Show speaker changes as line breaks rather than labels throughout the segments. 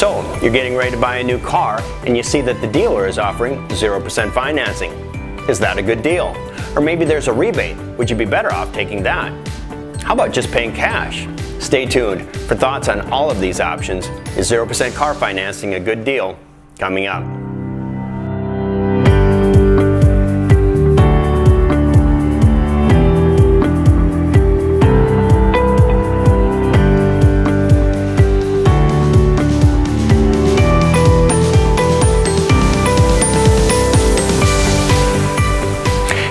So, you're getting ready to buy a new car and you see that the dealer is offering 0% financing. Is that a good deal? Or maybe there's a rebate. Would you be better off taking that? How about just paying cash? Stay tuned for thoughts on all of these options. Is 0% car financing a good deal? Coming up.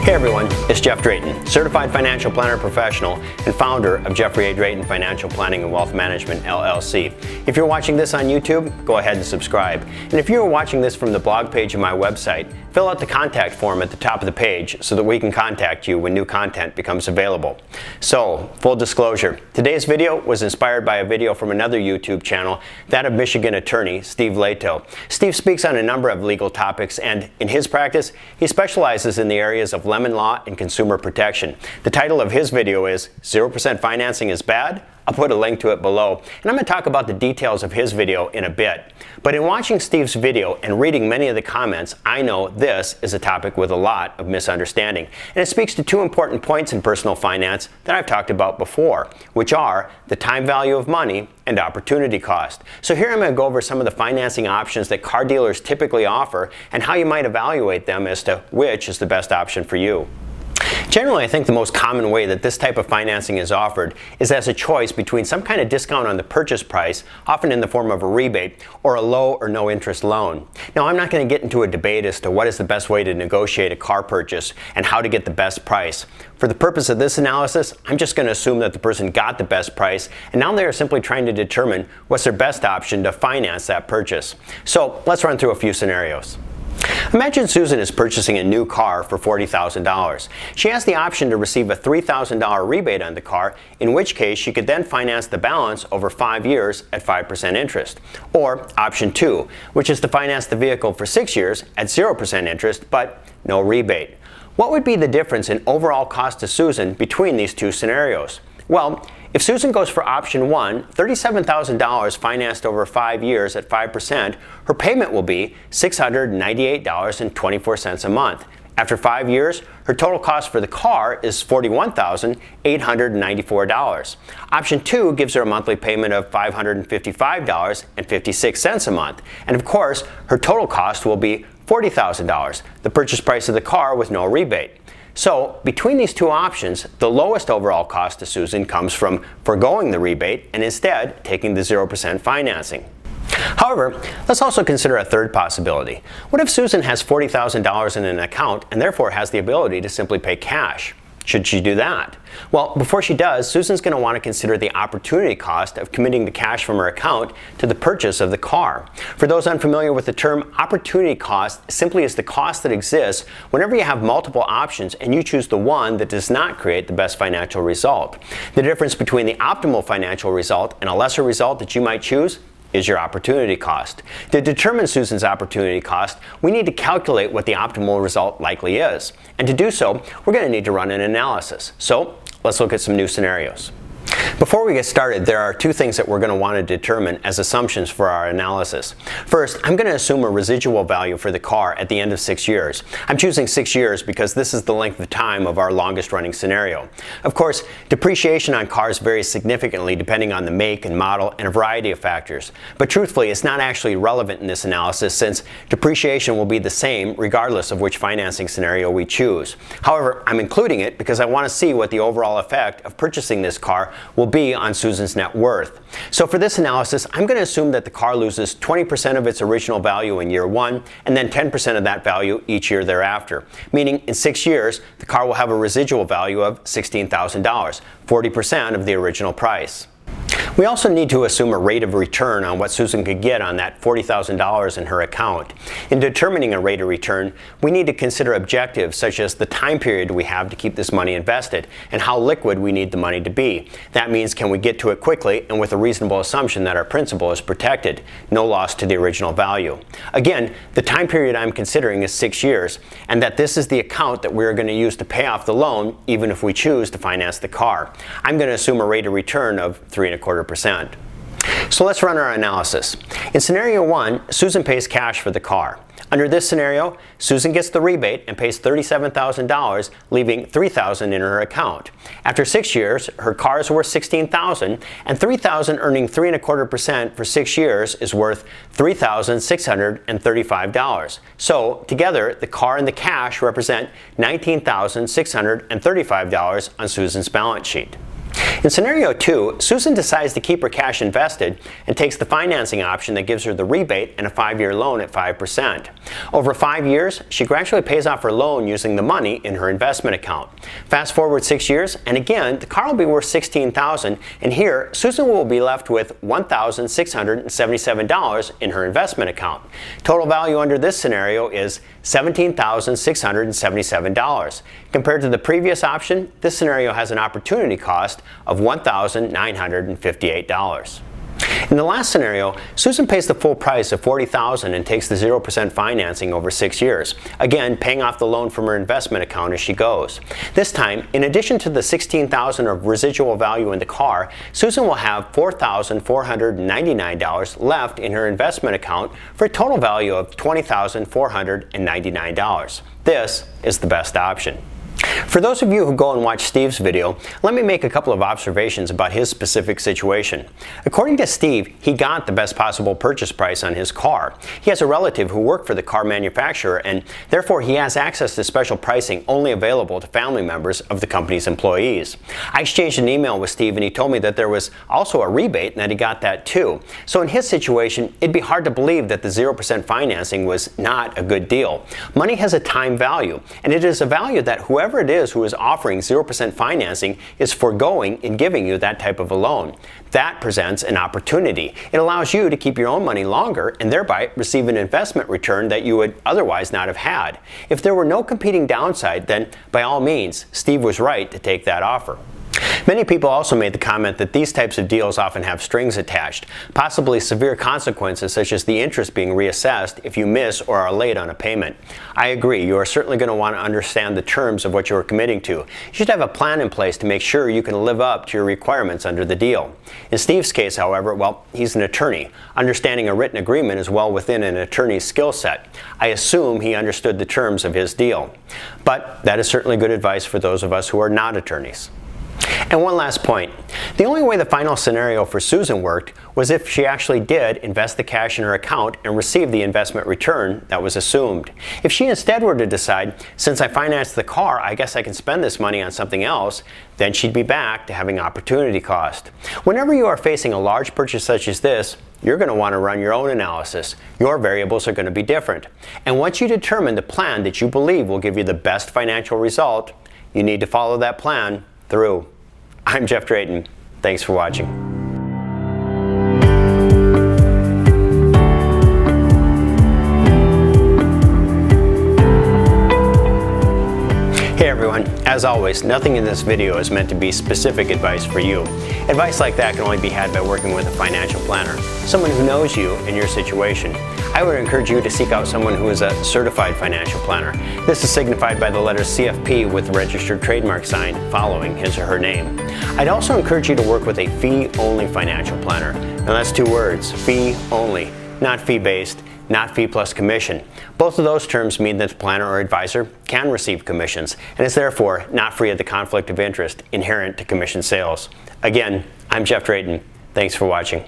Hey everyone, it's Jeff Drayton, Certified Financial Planner Professional and founder of Jeffrey A. Drayton Financial Planning and Wealth Management, LLC. If you're watching this on YouTube, go ahead and subscribe. And if you're watching this from the blog page of my website, fill out the contact form at the top of the page so that we can contact you when new content becomes available. So, full disclosure, today's video was inspired by a video from another YouTube channel, that of Michigan attorney Steve Lehto. Steve speaks on a number of legal topics, and in his practice, he specializes in the areas of lemon law and consumer protection. The title of his video is 0% Financing is Bad? I'll put a link to it below, and I'm going to talk about the details of his video in a bit. But in watching Steve's video and reading many of the comments, I know this is a topic with a lot of misunderstanding. And it speaks to two important points in personal finance that I've talked about before, which are the time value of money and opportunity cost. So here I'm going to go over some of the financing options that car dealers typically offer and how you might evaluate them as to which is the best option for you. Generally, I think the most common way that this type of financing is offered is as a choice between some kind of discount on the purchase price, often in the form of a rebate, or a low or no interest loan. Now, I'm not going to get into a debate as to what is the best way to negotiate a car purchase and how to get the best price. For the purpose of this analysis, I'm just going to assume that the person got the best price, and now they are simply trying to determine what's their best option to finance that purchase. So, let's run through a few scenarios. Imagine Susan is purchasing a new car for $40,000. She has the option to receive a $3,000 rebate on the car, in which case she could then finance the balance over 5 years at 5% interest. Or option 2, which is to finance the vehicle for 6 years at 0% interest, but no rebate. What would be the difference in overall cost to Susan between these two scenarios? Well, if Susan goes for option 1, $37,000 financed over 5 years at 5%, her payment will be $698.24 a month. After 5 years, her total cost for the car is $41,894. Option 2 gives her a monthly payment of $555.56 a month. And of course, her total cost will be $40,000, the purchase price of the car with no rebate. So, between these two options, the lowest overall cost to Susan comes from foregoing the rebate and instead taking the 0% financing. However, let's also consider a third possibility. What if Susan has $40,000 in an account and therefore has the ability to simply pay cash? Should she do that? Well, before she does, Susan's going to want to consider the opportunity cost of committing the cash from her account to the purchase of the car. For those unfamiliar with the term, opportunity cost simply is the cost that exists whenever you have multiple options and you choose the one that does not create the best financial result. The difference between the optimal financial result and a lesser result that you might choose is your opportunity cost. To determine Susan's opportunity cost, we need to calculate what the optimal result likely is. And to do so, we're going to need to run an analysis. So, let's look at some new scenarios. Before we get started, there are two things that we're going to want to determine as assumptions for our analysis. First, I'm going to assume a residual value for the car at the end of 6 years. I'm choosing 6 years because this is the length of time of our longest running scenario. Of course, depreciation on cars varies significantly depending on the make and model and a variety of factors. But truthfully, it's not actually relevant in this analysis since depreciation will be the same regardless of which financing scenario we choose. However, I'm including it because I want to see what the overall effect of purchasing this car will be on Susan's net worth. So for this analysis, I'm going to assume that the car loses 20% of its original value in year 1 and then 10% of that value each year thereafter. Meaning in 6 years, the car will have a residual value of $16,000, 40% of the original price. We also need to assume a rate of return on what Susan could get on that $40,000 in her account. In determining a rate of return, we need to consider objectives such as the time period we have to keep this money invested and how liquid we need the money to be. That means, can we get to it quickly and with a reasonable assumption that our principal is protected, no loss to the original value. Again, the time period I'm considering is 6 years, and that this is the account that we're going to use to pay off the loan even if we choose to finance the car. I'm going to assume a rate of return of 3.25%. So let's run our analysis. In scenario 1, Susan pays cash for the car. Under this scenario, Susan gets the rebate and pays $37,000, leaving $3,000 in her account. After 6 years, her car is worth $16,000, and $3,000 earning 3.25% for 6 years is worth $3,635. So together, the car and the cash represent $19,635 on Susan's balance sheet. In scenario 2, Susan decides to keep her cash invested and takes the financing option that gives her the rebate and a 5-year loan at 5%. Over 5 years, she gradually pays off her loan using the money in her investment account. Fast forward 6 years, and again, the car will be worth $16,000, and here, Susan will be left with $1,677 in her investment account. Total value under this scenario is $17,677. Compared to the previous option, this scenario has an opportunity cost of $1,958. In the last scenario, Susan pays the full price of $40,000 and takes the 0% financing over 6 years, again paying off the loan from her investment account as she goes. This time, in addition to the $16,000 of residual value in the car, Susan will have $4,499 left in her investment account for a total value of $20,499. This is the best option. For those of you who go and watch Steve's video, let me make a couple of observations about his specific situation. According to Steve, he got the best possible purchase price on his car. He has a relative who worked for the car manufacturer, and therefore he has access to special pricing only available to family members of the company's employees. I exchanged an email with Steve, and he told me that there was also a rebate and that he got that too. So in his situation, it'd be hard to believe that the 0% financing was not a good deal. Money has a time value, and it is a value that whoever it is who is offering 0% financing is foregoing in giving you that type of a loan. That presents an opportunity. It allows you to keep your own money longer and thereby receive an investment return that you would otherwise not have had. If there were no competing downside, then by all means, Steve was right to take that offer. Many people also made the comment that these types of deals often have strings attached, possibly severe consequences such as the interest being reassessed if you miss or are late on a payment. I agree, you are certainly going to want to understand the terms of what you are committing to. You should have a plan in place to make sure you can live up to your requirements under the deal. In Steve's case, however, well, he's an attorney. Understanding a written agreement is well within an attorney's skill set. I assume he understood the terms of his deal. But that is certainly good advice for those of us who are not attorneys. And one last point. The only way the final scenario for Susan worked was if she actually did invest the cash in her account and receive the investment return that was assumed. If she instead were to decide, since I financed the car, I guess I can spend this money on something else, then she'd be back to having opportunity cost. Whenever you are facing a large purchase such as this, you're going to want to run your own analysis. Your variables are going to be different. And once you determine the plan that you believe will give you the best financial result, you need to follow that plan through. I'm Jeff Drayton. Thanks for watching. Hey everyone, as always, nothing in this video is meant to be specific advice for you. Advice like that can only be had by working with a financial planner, someone who knows you and your situation. I would encourage you to seek out someone who is a certified financial planner. This is signified by the letter CFP with the registered trademark sign following his or her name. I'd also encourage you to work with a fee-only financial planner. Now that's 2 words, fee-only, not fee-based, not fee plus commission. Both of those terms mean that the planner or advisor can receive commissions and is therefore not free of the conflict of interest inherent to commission sales. Again, I'm Jeff Drayton. Thanks for watching.